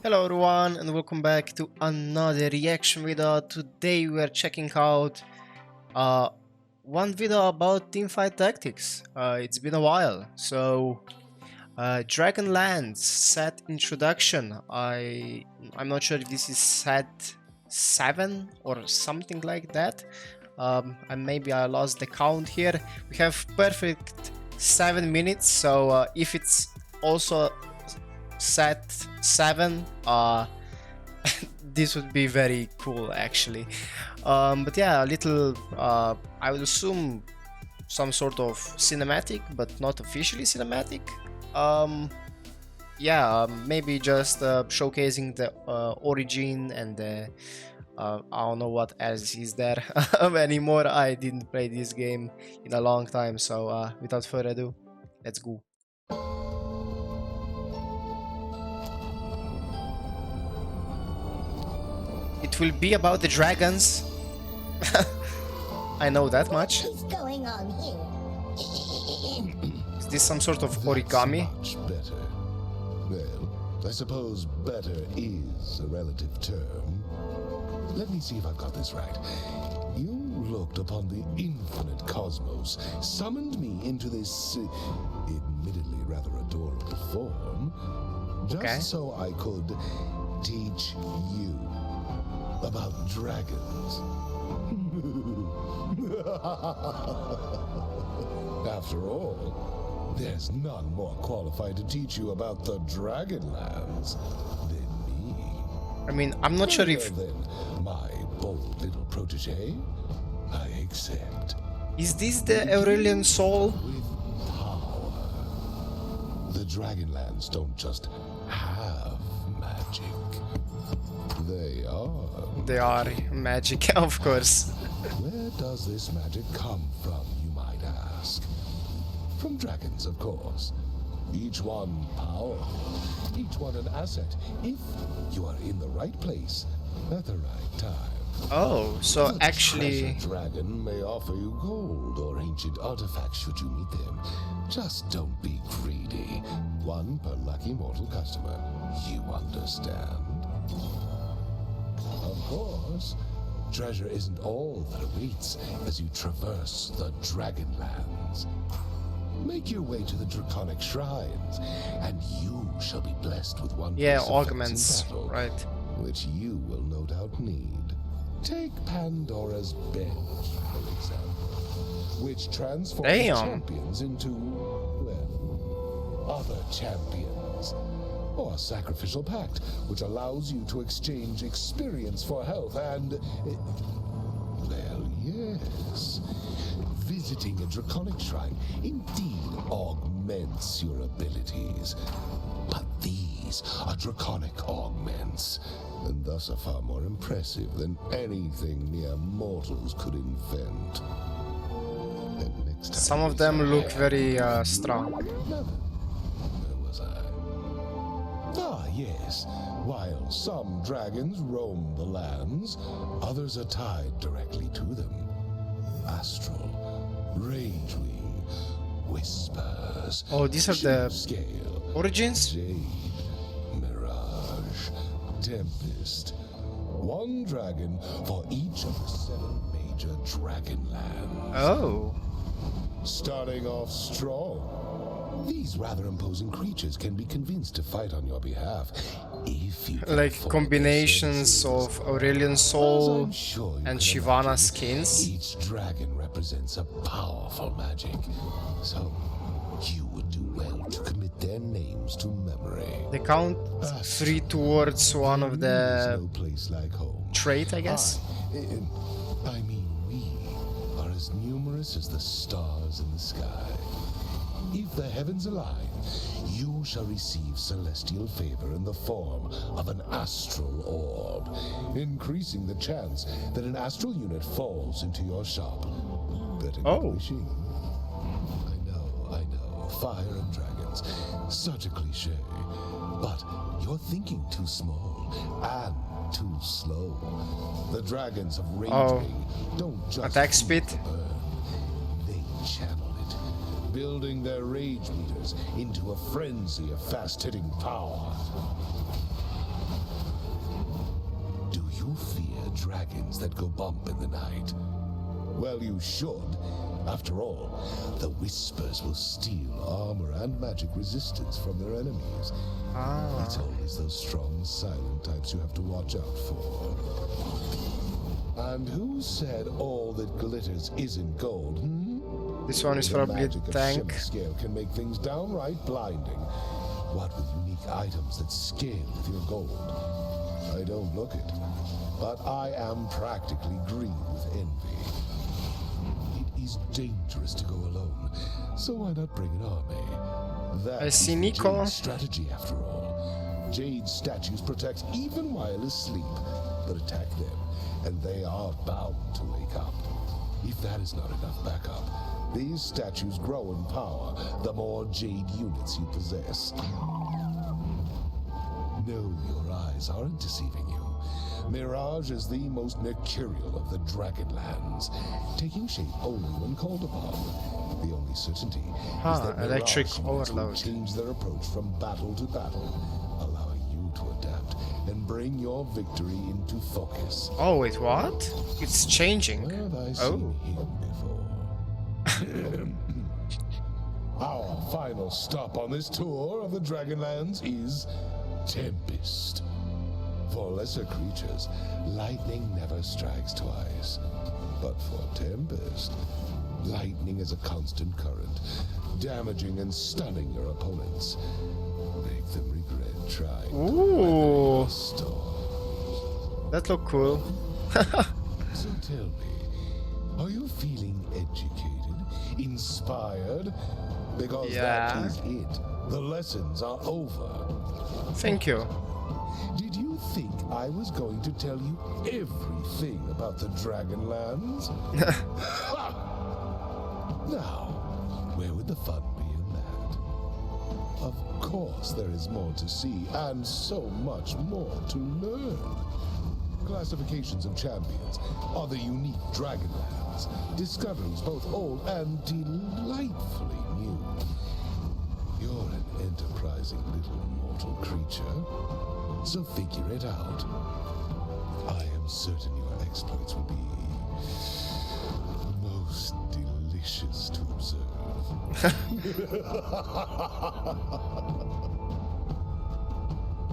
Hello everyone and welcome back to another reaction video. Today we are checking out one video about teamfight tactics. It's been a while. So Dragonlands set introduction. I'm not sure if this is set 7 or something like that. And maybe I lost the count here. We have perfect 7 minutes, so if it's also set 7, this would be very cool actually. But yeah, a little I would assume some sort of cinematic, but not officially cinematic. Maybe just showcasing the origin and the I don't know what else is there anymore. I didn't play this game in a long time, so without further ado, let's go. It will be about the dragons. I know that much. What's going on here? Is this some sort of origami? Much better. Well, I suppose better is a relative term. Let me see if I've got this right. You looked upon the infinite cosmos, summoned me into this, admittedly rather adorable form, just so I could teach you about dragons. After all, there's none more qualified to teach you about the Dragonlands than me. I mean, I'm not sure if... Then, my bold little protege, I accept. Is this the Aurelian Soul? With power. The Dragonlands don't just have magic. They are. They are magic, of course. Where does this magic come from, you might ask? From dragons, of course. Each one powerful, each one an asset, if you are in the right place at the right time. Oh, so The actually... treasure dragon may offer you gold or ancient artifacts should you meet them. Just don't be greedy. One per lucky mortal customer. You understand? Of course, treasure isn't all that awaits as you traverse the Dragonlands. Make your way to the draconic shrines, and you shall be blessed with one piece of augments, fancy battle, right. which you will no doubt need. Take Pandora's bench, for example, which transforms champions into, well, other champions. Or a sacrificial pact, which allows you to exchange experience for health and... well, yes. Visiting a draconic shrine indeed augments your abilities. But these are draconic augments, and thus are far more impressive than anything mere mortals could invent. And next time Some of them look very strong. Where was I? Ah, yes. While some dragons roam the lands, others are tied directly to them. Astral, Ragewing, Whispers. Oh, these are the Scale, origins? Jade, Mirage, Tempest. One dragon for each of the 7 major Dragonlands. Oh. Starting off strong. These rather imposing creatures can be convinced to fight on your behalf if you can Like afford combinations their of services. Aurelian As Soul I'm sure you and can Shyvana imagine, skins. Each dragon represents a powerful magic, so you would do well to commit their names to memory. They count 3 towards one of There's the no place like home. trait, I guess. I mean, we are as numerous as the stars in the sky. If the heavens align, you shall receive celestial favor in the form of an astral orb, increasing the chance that an astral unit falls into your shop. Better good wishing. I know, fire and dragons, such a cliche. But you're thinking too small and too slow. The dragons of Ragewing don't just attack speed. They channel it, building their rage meters into a frenzy of fast-hitting power. you fear dragons that go bump in the night? Well, you should. After all, the Whispers will steal armor and magic resistance from their enemies. It's always those strong, silent types you have to watch out for. And who said all that glitters isn't gold, This one is The probably magic of tank. shimmer scale can make things downright blinding. What with unique items that scale with your gold? I don't look it, but I am practically green with envy. It is dangerous to go alone, so why not bring an army? That I see is the Nico. Jade strategy after all. Jade statues protect even while asleep, but attack them, and they are bound to wake up. If that is not enough backup, these statues grow in power the more Jade units you possess. No, your eyes aren't deceiving you. Mirage is the most mercurial of the Dragonlands, taking shape only when called upon. The only certainty is that electric Mirage units will overload. change their approach from battle to battle, allowing you to adapt and bring your victory into focus. Oh wait, what? It's changing. Have I seen him before? Our final stop on this tour of the Dragonlands is Tempest. For lesser creatures, lightning never strikes twice. But for Tempest, lightning is a constant current, damaging and stunning your opponents. Make them regret trying to Ooh. weather the storm. That look cool. So tell me, are you feeling educated, inspired? Because that Yeah. is it. The lessons are over. Thank you. Did you think I was going to tell you everything about the Dragonlands? Ha! Now, where would the fun be in that? Of course there is more to see and so much more to learn. Classifications of champions, other unique Dragonlands, discoveries both old and delightfully new. You're an enterprising little mortal creature, so figure it out. I am certain your exploits will be most delicious to observe.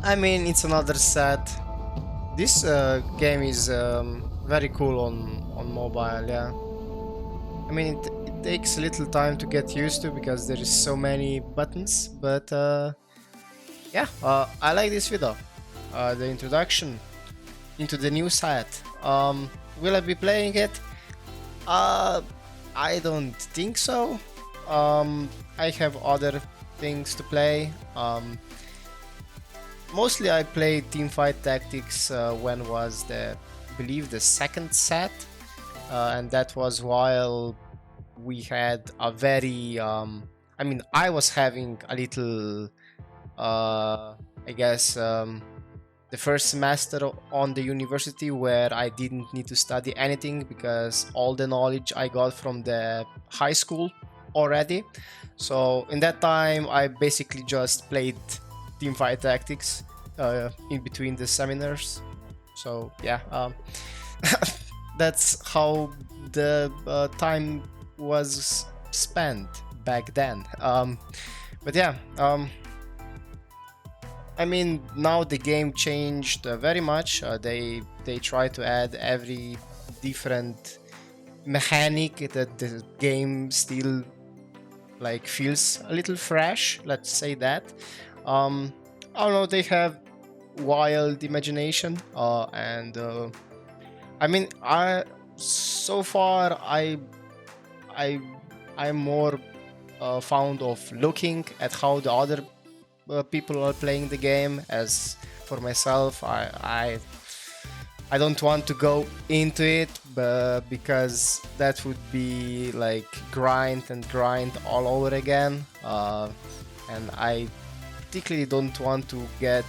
I mean, it's another set. This game is very cool on mobile, yeah. I mean, it takes a little time to get used to because there is so many buttons, but yeah, I like this video. The introduction into the new set. Will I be playing it? I don't think so. I have other things to play. Mostly I played Teamfight Tactics when was I believe the second set, and that was while we had a very I mean, I was having a little I guess the first semester on the university where I didn't need to study anything because all the knowledge I got from the high school already. So in that time I basically just played Teamfight Tactics in between the seminars. So yeah, that's how the time was spent back then. But yeah, I mean, now the game changed very much. They try to add every different mechanic that the game still like feels a little fresh. Let's say that. I don't know. They have wild imagination, and I mean, so far I'm more fond of looking at how the other people are playing the game. As for myself, I don't want to go into it, because that would be like grind all over again, and I particularly don't want to get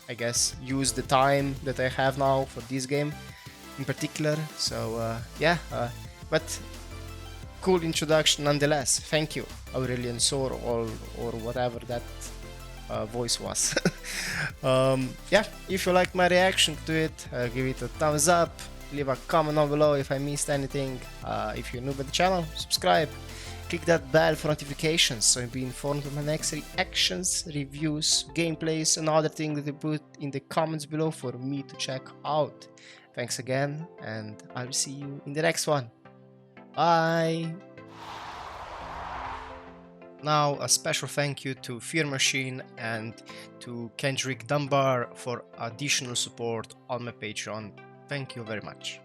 I guess use the time that I have now for this game in particular. So yeah, but cool introduction nonetheless. Thank you, Aurelian Sor, or whatever that voice was. Yeah, if you liked my reaction to it, give it a thumbs up, leave a comment down below if I missed anything. If you're new to the channel, subscribe, click that bell for notifications so you'll be informed of my next reactions, reviews, gameplays and other things that you put in the comments below for me to check out. Thanks again, and I'll see you in the next one. Bye! Now a special thank you to Fear Machine and to Kendrick Dunbar for additional support on my Patreon. Thank you very much.